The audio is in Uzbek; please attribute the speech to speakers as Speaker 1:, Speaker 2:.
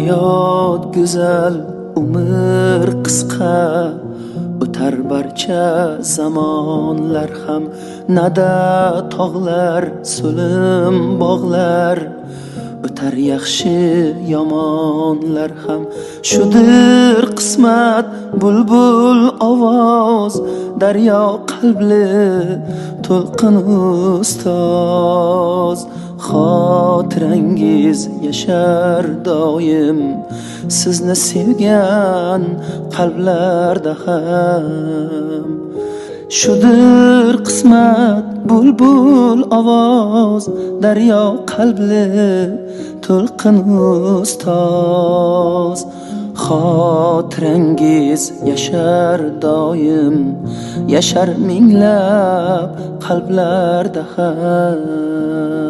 Speaker 1: hayot go'zal, umr qisqa, o'tar barcha zamonlar ham, nada tog'lar, so'lim bog'lar, o'tar yaxshi yomonlar ham. Shudir qismat, bulbul ovoz, daryo qalbli to'lqin ustoz. Xotirangiz yashar doim, sizni sevgan qalblarda ham. Shudir qismat, bulbul ovoz, daryo qalbli to'lqin ustoz. Xotirangiz yashar doim, yashar minglab qalblarda ham.